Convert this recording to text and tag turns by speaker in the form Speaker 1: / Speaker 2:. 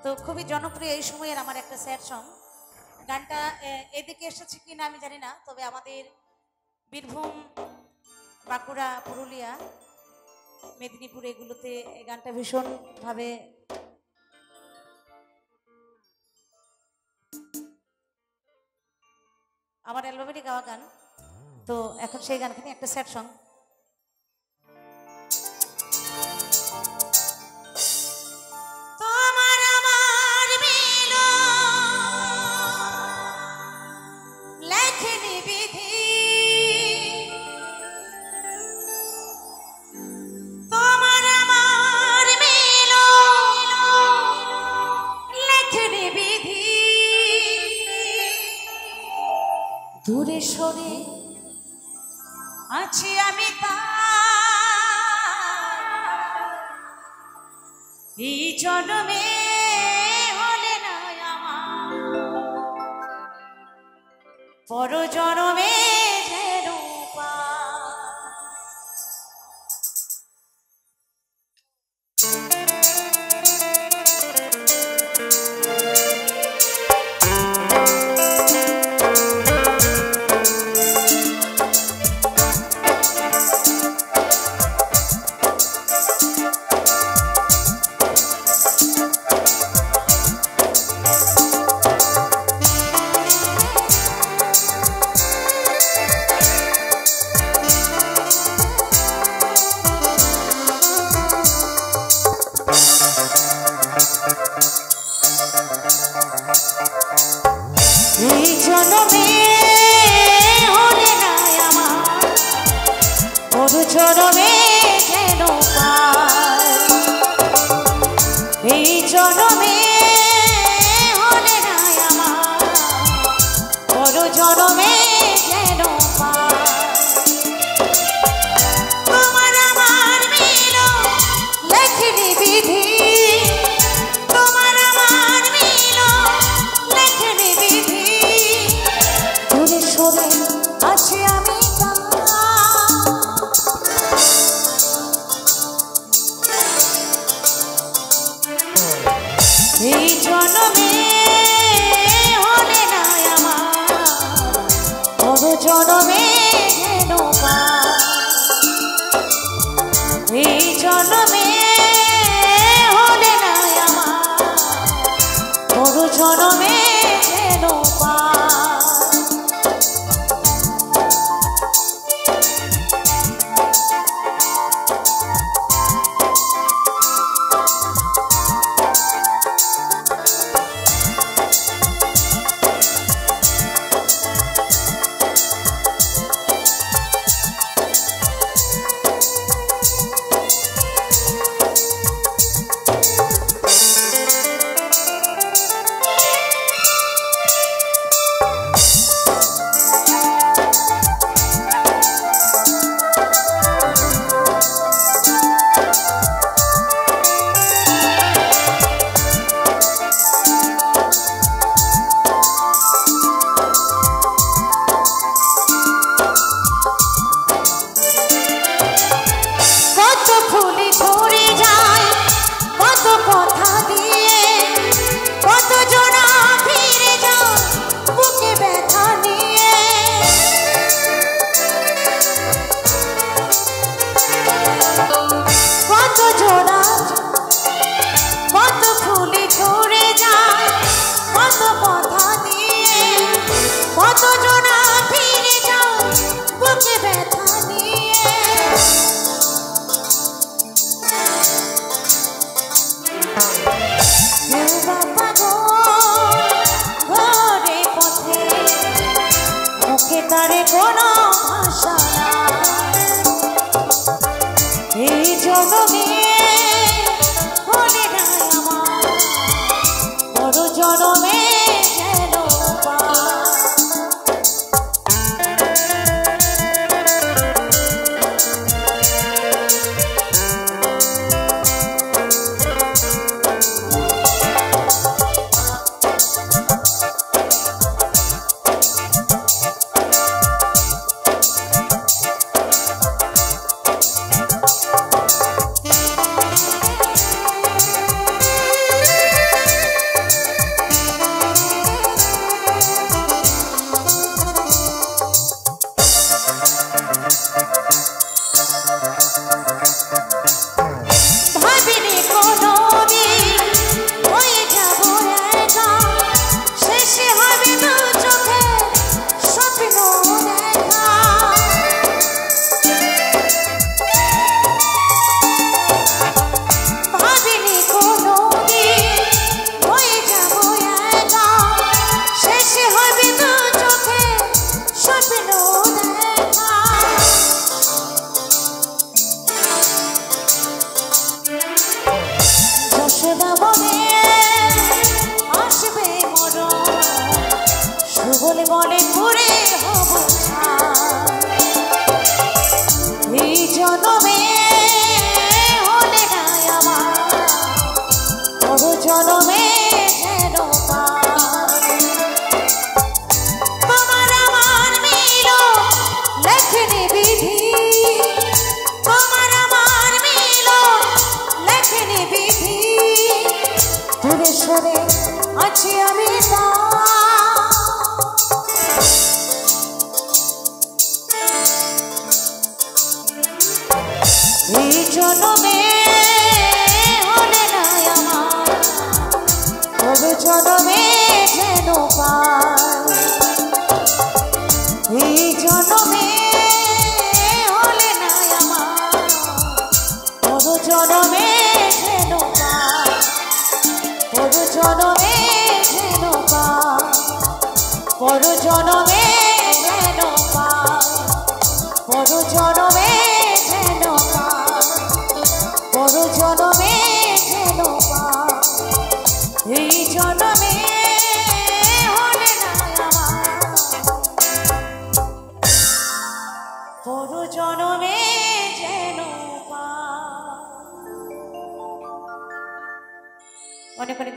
Speaker 1: তো খুবই জনপ্রিয় এই সময়ের আমার একটা স্যাড সং। গানটা এদিকে এসেছে কিনা আমি জানি না, তবে আমাদের বীরভূম, বাঁকুড়া, পুরুলিয়া, মেদিনীপুর এগুলোতে এই গানটা ভীষণভাবে আমার অ্যালবামেরই গাওয়া গান। তো এখন সেই গানখানি একটা স্যাড সং। দূরে সরে আছি আমি এই জন্মে হলে না আমার, পর জন্মে যেন এই জন্মে হলে না আমার, পর জন্মে যেন পাই। এই জন্মে হলে না আমার, পর জন্মে যেন পাই। তোমার আমার মিল লেখনি বিধি, আছি আমি এই জন্মে হলে না আমার, পর জন্মে যেন পাই। এই জন্মে হলে না আমার, পর জন্মে যেন পাই। জনমে যেন পাই। তোমার আমার মিল লেখেনি বিধি, তোমার আমার মিল লেখেনি বিধি, দূরে সরে আছি আমি তা। এই জনমে হলে নাই আমার, তবে জনমে যেন পাই। এই জনমে হলে নাই আমার, তবে জনমে যেন পাই, তবে জনমে যেন পাই, পর জনমে যেন পাই, পর জনমে যেন পাই, পর জনমে যেন পাই। এই জনমে হলে নাই আমার, পর জনমে যেন পাই। অনেক অনেক